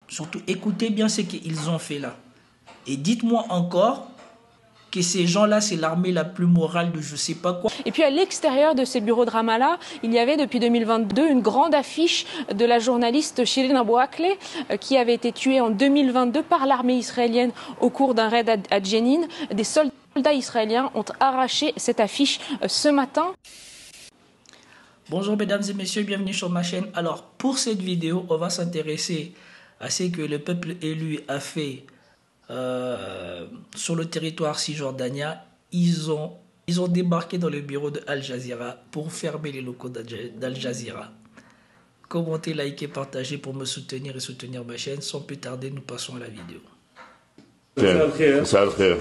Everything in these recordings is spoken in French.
Surtout, écoutez bien ce qu'ils ont fait là. Et dites-moi encore que ces gens-là, c'est l'armée la plus morale de je sais pas quoi. Et puis à l'extérieur de ces bureaux de Ramallah, il y avait depuis 2022 une grande affiche de la journaliste Shirin Abu Akleh qui avait été tuée en 2022 par l'armée israélienne au cours d'un raid à Jenin. Des soldats israéliens ont arraché cette affiche ce matin. Bonjour mesdames et messieurs, bienvenue sur ma chaîne. Alors pour cette vidéo, on va s'intéresser à ce que le peuple élu a fait sur le territoire cisjordanien. Ils ont débarqué dans le bureau de Al Jazeera pour fermer les locaux d'Al Jazeera. Commentez, likez, partagez pour me soutenir et soutenir ma chaîne. Sans plus tarder, nous passons à la vidéo. مساء الخير.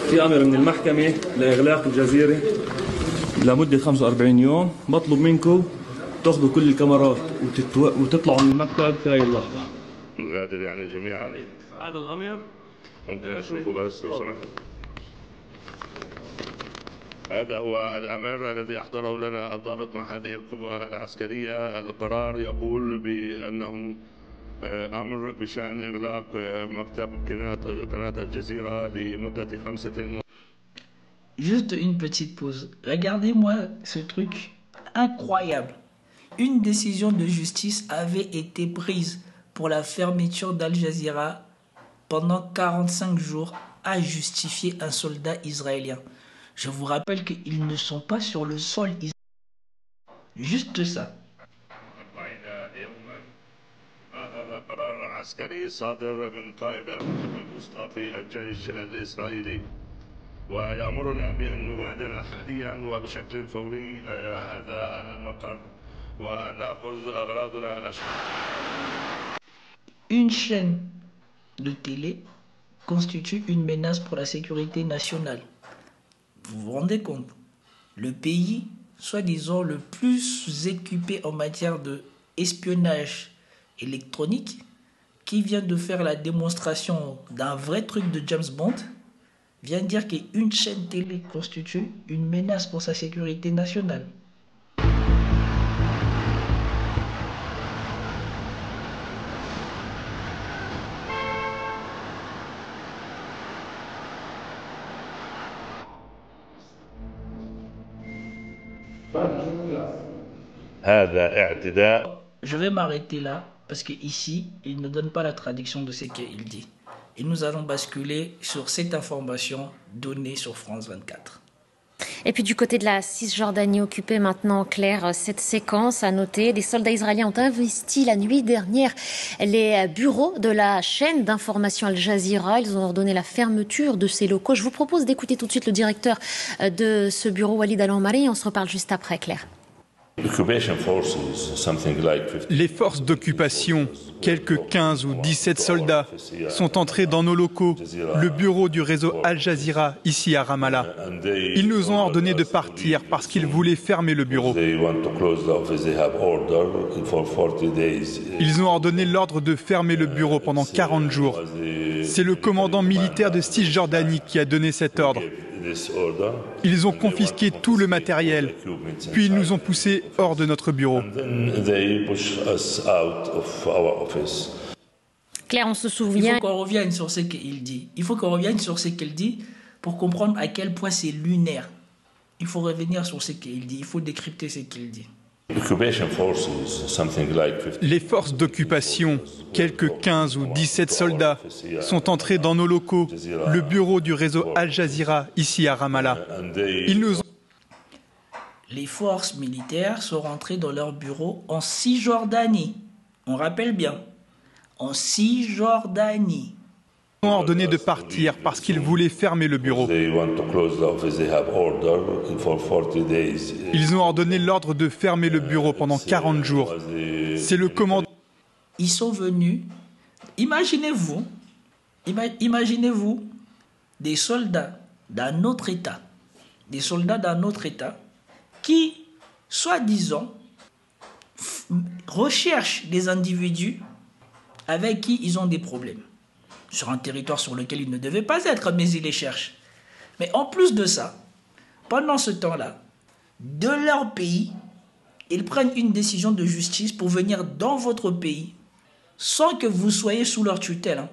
في أمر من المحكمة لإغلاق الجزيرة لمدة 45 يوم. مطلوب منكم تاخذوا كل الكاميرات وتطلعوا من المكتب في هاي اللحظة. قادر يعني جميعا. هذا الأمر شوفوا بس لو سمحت. هذا هو الأمر الذي أحضره لنا الضابط مع هذه القوة العسكرية. القرار يقول بأنه أمر بشأن إغلاق مكتب قناة الجزيرة لمدة 5 أيام. Juste une petite pause. Regardez-moi ce truc incroyable. Une décision de justice avait été prise pour la fermeture d'Al Jazeera pendant 45 jours à justifier un soldat israélien. Je vous rappelle qu'ils ne sont pas sur le sol israélien. Juste ça. قرار عسكري صادر من قائد الوسطى في الجيش الإسرائيلي ويأمرنا بأن نغادر حاليا وبشكل فوري هذا المقر ونأخذ أغراضنا. Une chaîne de télé constitue une menace pour la sécurité nationale. Vous vous rendez compte? Le pays, soi-disant le plus équipé en matière d'espionnage électronique, qui vient de faire la démonstration d'un vrai truc de James Bond, vient dire qu'une chaîne télé constitue une menace pour sa sécurité nationale. Je vais m'arrêter là parce qu'ici, il ne donne pas la traduction de ce qu'il dit. Et nous allons basculer sur cette information donnée sur France 24. Et puis du côté de la Cisjordanie occupée maintenant, Claire, cette séquence à noter, des soldats israéliens ont investi la nuit dernière les bureaux de la chaîne d'information Al Jazeera. Ils ont ordonné la fermeture de ces locaux. Je vous propose d'écouter tout de suite le directeur de ce bureau, Walid Al-Omari. On se reparle juste après, Claire. Les forces d'occupation, quelques 15 ou 17 soldats, sont entrés dans nos locaux, le bureau du réseau Al Jazeera, ici à Ramallah. Ils nous ont ordonné de partir parce qu'ils voulaient fermer le bureau. Ils ont ordonné l'ordre de fermer le bureau pendant 40 jours. C'est le commandant militaire de Cisjordanie qui a donné cet ordre. Ils ont confisqué tout le matériel, puis ils nous ont poussés hors de notre bureau. Claire, on se souvient... Il faut qu'on revienne sur ce qu'il dit. Il faut qu'on revienne sur ce qu'il dit pour comprendre à quel point c'est lunaire. Il faut revenir sur ce qu'il dit. Il faut décrypter ce qu'il dit. Les forces d'occupation, quelques 15 ou 17 soldats, sont entrés dans nos locaux, le bureau du réseau Al Jazeera, ici à Ramallah. Les forces militaires sont rentrées dans leur bureau en Cisjordanie. On rappelle bien, en Cisjordanie. Ils ont ordonné de partir parce qu'ils voulaient fermer le bureau. Ils ont ordonné l'ordre de fermer le bureau pendant 40 jours. C'est le commandant. Ils sont venus, imaginez-vous des soldats d'un autre État, qui, soi-disant, recherchent des individus avec qui ils ont des problèmes. Sur un territoire sur lequel ils ne devaient pas être, mais ils les cherchent. Mais en plus de ça, pendant ce temps-là, de leur pays, ils prennent une décision de justice pour venir dans votre pays sans que vous soyez sous leur tutelle, hein,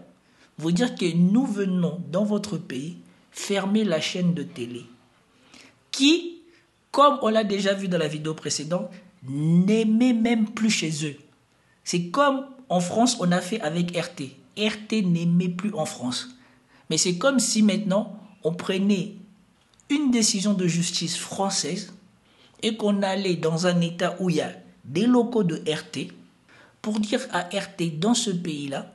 vous dire que nous venons dans votre pays fermer la chaîne de télé qui, comme on l'a déjà vu dans la vidéo précédente, n'aimait même plus chez eux. C'est comme en France, on a fait avec RT. RT n'aimait plus en France. Mais c'est comme si maintenant, on prenait une décision de justice française et qu'on allait dans un état où il y a des locaux de RT pour dire à RT dans ce pays-là,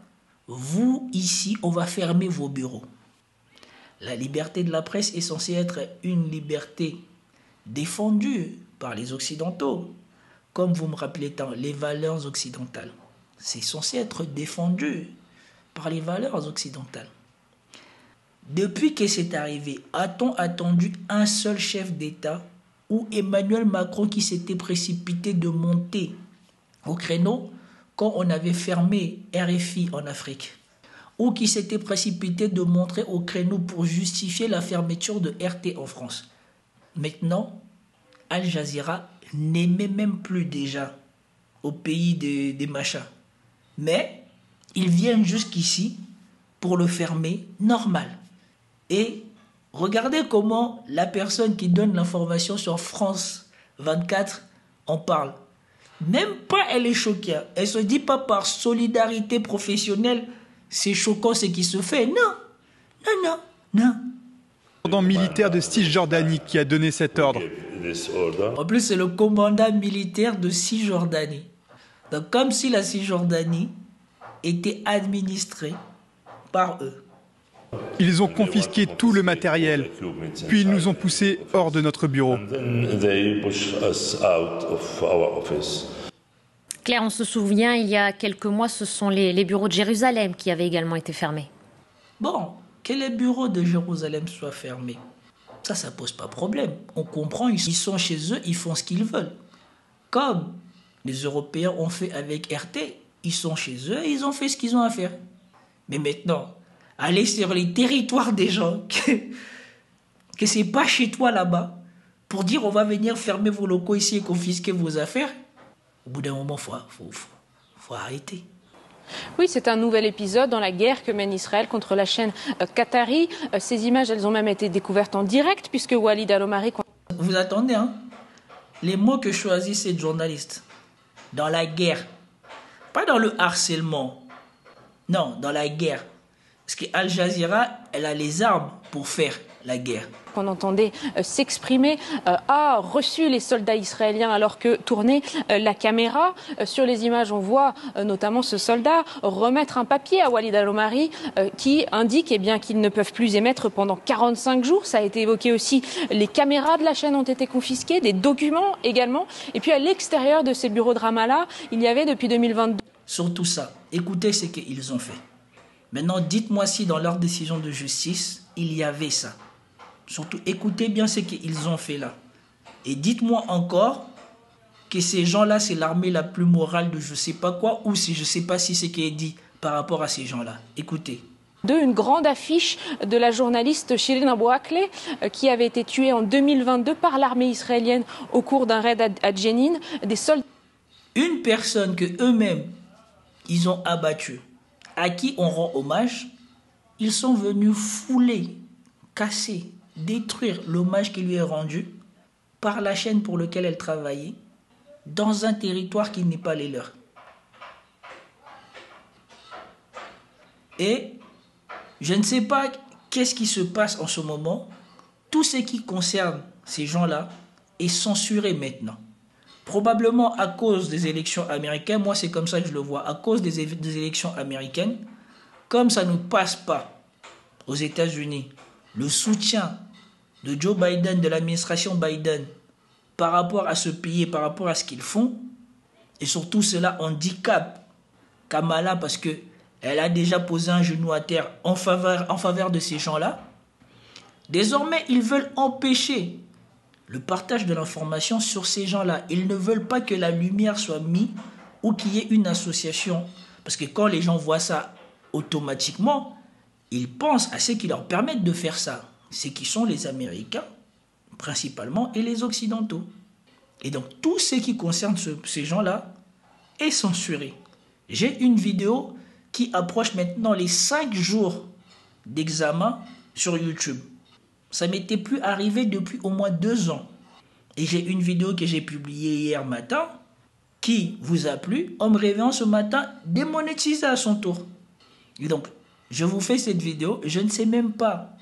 vous, ici, on va fermer vos bureaux. La liberté de la presse est censée être une liberté défendue par les Occidentaux. Comme vous me rappelez tant, les valeurs occidentales. C'est censé être défendu par les valeurs occidentales. Depuis que c'est arrivé, a-t-on attendu un seul chef d'État ou Emmanuel Macron qui s'était précipité de monter au créneau quand on avait fermé RFI en Afrique, ou qui s'était précipité de montrer au créneau pour justifier la fermeture de RT en France. Maintenant, Al Jazeera n'aimait même plus déjà au pays des machins. Mais ils viennent jusqu'ici pour le fermer normal. Et regardez comment la personne qui donne l'information sur France 24 en parle. Même pas elle est choquée. Elle se dit pas par solidarité professionnelle, c'est choquant ce qui se fait. Non. Commandant militaire de Cisjordanie qui a donné cet ordre. En plus, c'est le commandant militaire de Cisjordanie. Donc, comme si la Cisjordanie était administrée par eux. Ils ont confisqué tout le matériel, puis ils nous ont poussés hors de notre bureau. Claire, on se souvient, il y a quelques mois, ce sont les bureaux de Jérusalem qui avaient également été fermés. Bon, que les bureaux de Jérusalem soient fermés, ça pose pas problème. On comprend, ils sont chez eux, ils font ce qu'ils veulent. Comme les Européens ont fait avec RT, ils sont chez eux et ils ont fait ce qu'ils ont à faire. Mais maintenant, aller sur les territoires des gens, que c'est pas chez toi là-bas, pour dire on va venir fermer vos locaux ici et confisquer vos affaires, au bout d'un moment, faut arrêter. Oui, c'est un nouvel épisode dans la guerre que mène Israël contre la chaîne qatari. Ces images, elles ont même été découvertes en direct puisque Walid Al-Omari... Vous attendez, hein? Les mots que choisit cette journaliste. Dans la guerre. Pas dans le harcèlement. Non, dans la guerre. Parce que Al Jazeera, elle a les armes pour faire la guerre. Qu'on entendait s'exprimer, a reçu les soldats israéliens alors que tournait la caméra. Sur les images, on voit notamment ce soldat remettre un papier à Walid Al-Omari qui indique qu'ils ne peuvent plus émettre pendant 45 jours. Ça a été évoqué aussi. Les caméras de la chaîne ont été confisquées, des documents également. Et puis à l'extérieur de ces bureaux de Ramallah, il y avait depuis 2022... Surtout ça, écoutez ce qu'ils ont fait. Maintenant, dites-moi si dans leur décision de justice, il y avait ça. Surtout, écoutez bien ce qu'ils ont fait là. Et dites-moi encore que ces gens-là, c'est l'armée la plus morale de je ne sais pas quoi, ou si je ne sais pas si c'est ce qui est dit par rapport à ces gens-là. Écoutez. Une grande affiche de la journaliste Shirin Abu Akleh qui avait été tuée en 2022 par l'armée israélienne au cours d'un raid à Jenin. Des soldats... Une personne que eux-mêmes, ils ont abattue, à qui on rend hommage, ils sont venus fouler, casser, détruire l'hommage qui lui est rendu par la chaîne pour laquelle elle travaillait dans un territoire qui n'est pas les leurs. Et je ne sais pas qu'est-ce qui se passe en ce moment. Tout ce qui concerne ces gens-là est censuré maintenant. Probablement à cause des élections américaines, moi c'est comme ça que je le vois, à cause des élections américaines, comme ça ne passe pas aux États-Unis, le soutien de Joe Biden, de l'administration Biden, par rapport à ce pays, par rapport à ce qu'ils font, et surtout cela handicape Kamala parce qu'elle a déjà posé un genou à terre en faveur de ces gens-là. Désormais, ils veulent empêcher le partage de l'information sur ces gens-là. Ils ne veulent pas que la lumière soit mise ou qu'il y ait une association. Parce que quand les gens voient ça automatiquement, ils pensent à ceux qui leur permettent de faire ça. C'est qui sont les Américains, principalement, et les Occidentaux. Et donc, tout ce qui concerne ces gens-là est censuré. J'ai une vidéo qui approche maintenant les 5 jours d'examen sur YouTube. Ça m'était plus arrivé depuis au moins 2 ans. Et j'ai une vidéo que j'ai publiée hier matin qui vous a plu en me réveillant ce matin démonétisé à son tour. Et donc, je vous fais cette vidéo. Je ne sais même pas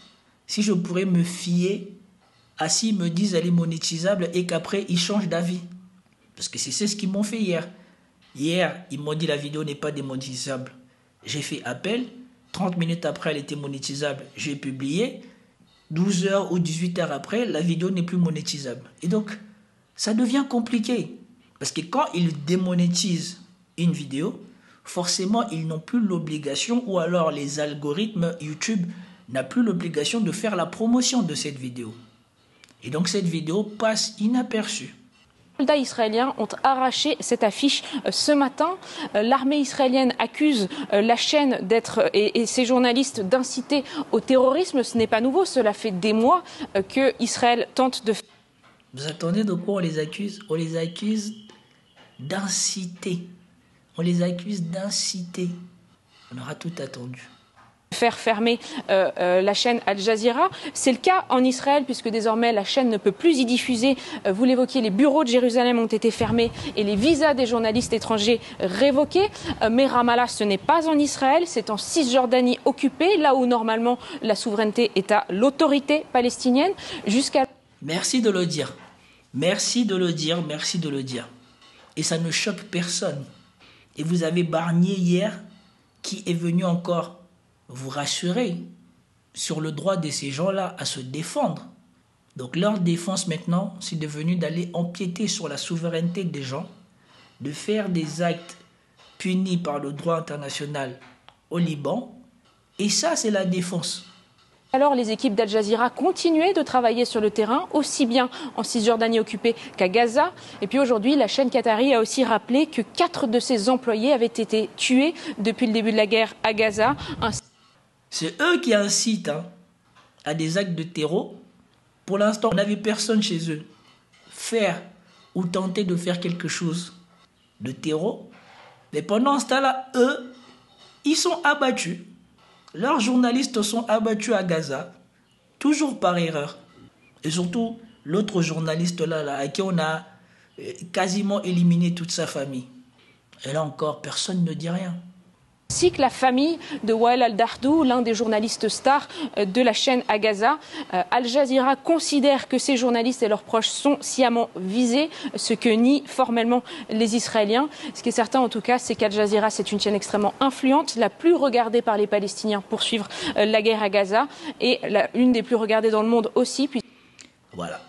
si je pourrais me fier à s'ils me disent elle est monétisable et qu'après ils changent d'avis. Parce que c'est ce qu'ils m'ont fait hier. Hier, ils m'ont dit la vidéo n'est pas démonétisable. J'ai fait appel. 30 minutes après, elle était monétisable. J'ai publié. 12 heures ou 18 heures après, la vidéo n'est plus monétisable. Et donc, ça devient compliqué. Parce que quand ils démonétisent une vidéo, forcément, ils n'ont plus l'obligation, ou alors les algorithmes YouTube n'ont plus l'obligation de faire la promotion de cette vidéo. Et donc, cette vidéo passe inaperçue. Les soldats israéliens ont arraché cette affiche ce matin. L'armée israélienne accuse la chaîne et ses journalistes d'inciter au terrorisme. Ce n'est pas nouveau, cela fait des mois que Israël tente de... Vous attendez de quoi on les accuse? On les accuse d'inciter. On les accuse d'inciter. On aura tout attendu. Faire fermer la chaîne Al Jazeera. C'est le cas en Israël puisque désormais la chaîne ne peut plus y diffuser. Vous l'évoquiez, les bureaux de Jérusalem ont été fermés et les visas des journalistes étrangers révoqués. Mais Ramallah, ce n'est pas en Israël, c'est en Cisjordanie occupée, là où normalement la souveraineté est à l'autorité palestinienne. Merci de le dire. Merci de le dire, merci de le dire. Et ça ne choque personne. Et vous avez Barnier hier qui est venu encore vous rassurer sur le droit de ces gens-là à se défendre. Donc leur défense maintenant, c'est devenu d'aller empiéter sur la souveraineté des gens, de faire des actes punis par le droit international au Liban. Et ça, c'est la défense. Alors les équipes d'Al Jazeera continuaient de travailler sur le terrain, aussi bien en Cisjordanie occupée qu'à Gaza. Et puis aujourd'hui, la chaîne qatari a aussi rappelé que 4 de ses employés avaient été tués depuis le début de la guerre à Gaza. C'est eux qui incitent à des actes de terror. Pour l'instant, on n'avait personne chez eux. Faire ou tenter de faire quelque chose de terror. Mais pendant ce temps-là, eux, ils sont abattus. Leurs journalistes sont abattus à Gaza, toujours par erreur. Et surtout, l'autre journaliste là, à qui on a quasiment éliminé toute sa famille. Et là encore, personne ne dit rien. Ainsi que la famille de Wael al-Dardou, l'un des journalistes stars de la chaîne à Gaza. Al Jazeera considère que ces journalistes et leurs proches sont sciemment visés, ce que nient formellement les Israéliens. Ce qui est certain en tout cas, c'est qu'Al Jazeera, c'est une chaîne extrêmement influente, la plus regardée par les Palestiniens pour suivre la guerre à Gaza et une des plus regardées dans le monde aussi. Voilà.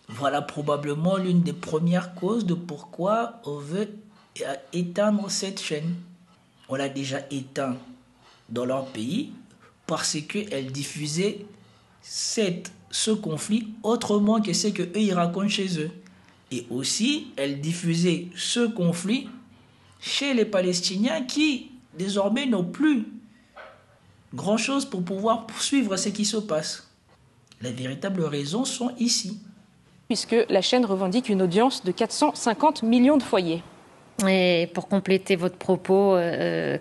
Voilà probablement l'une des premières causes de pourquoi on veut éteindre cette chaîne. On l'a déjà éteint dans leur pays parce qu'elle diffusait ce conflit autrement que ce qu'eux ils racontent chez eux. Et aussi, elle diffusait ce conflit chez les Palestiniens qui, désormais, n'ont plus grand-chose pour pouvoir poursuivre ce qui se passe. Les véritables raisons sont ici. Puisque la chaîne revendique une audience de 450 millions de foyers. Et pour compléter votre propos,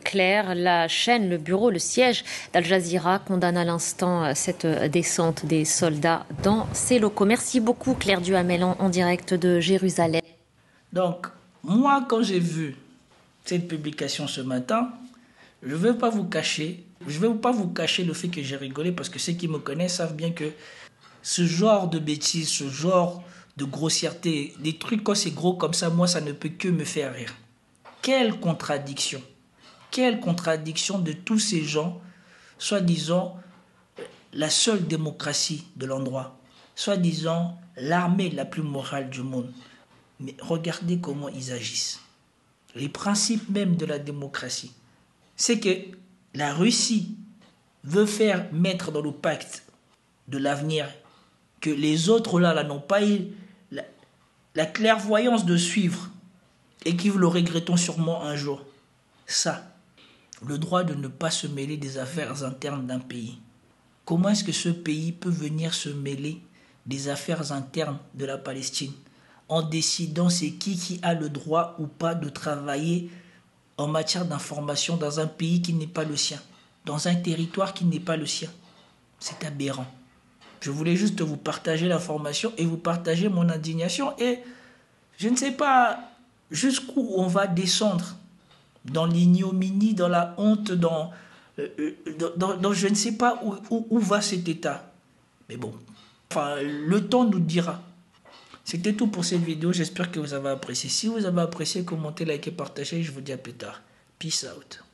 Claire, la chaîne, le bureau, le siège d'Al Jazeera condamne à l'instant cette descente des soldats dans ses locaux. Merci beaucoup, Claire Duhamel, en direct de Jérusalem. Donc, moi, quand j'ai vu cette publication ce matin, je ne vais pas vous cacher le fait que j'ai rigolé parce que ceux qui me connaissent savent bien que ce genre de bêtises, ce genre de grossièreté, des trucs quand c'est gros comme ça, moi ça ne peut que me faire rire. Quelle contradiction de tous ces gens, soi-disant la seule démocratie de l'endroit, soi-disant l'armée la plus morale du monde. Mais regardez comment ils agissent. Les principes même de la démocratie, c'est que la Russie veut faire mettre dans le pacte de l'avenir que les autres là n'ont pas eu la clairvoyance de suivre et qui le regrettons sûrement un jour. Ça, le droit de ne pas se mêler des affaires internes d'un pays. Comment est-ce que ce pays peut venir se mêler des affaires internes de la Palestine en décidant c'est qui a le droit ou pas de travailler en matière d'information dans un pays qui n'est pas le sien, dans un territoire qui n'est pas le sien. C'est aberrant. Je voulais juste vous partager l'information et vous partager mon indignation. Et je ne sais pas jusqu'où on va descendre dans l'ignominie, dans la honte, dans je ne sais pas où va cet état. Mais bon, enfin, le temps nous dira. C'était tout pour cette vidéo. J'espère que vous avez apprécié. Si vous avez apprécié, commentez, likez, partagez. Je vous dis à plus tard. Peace out.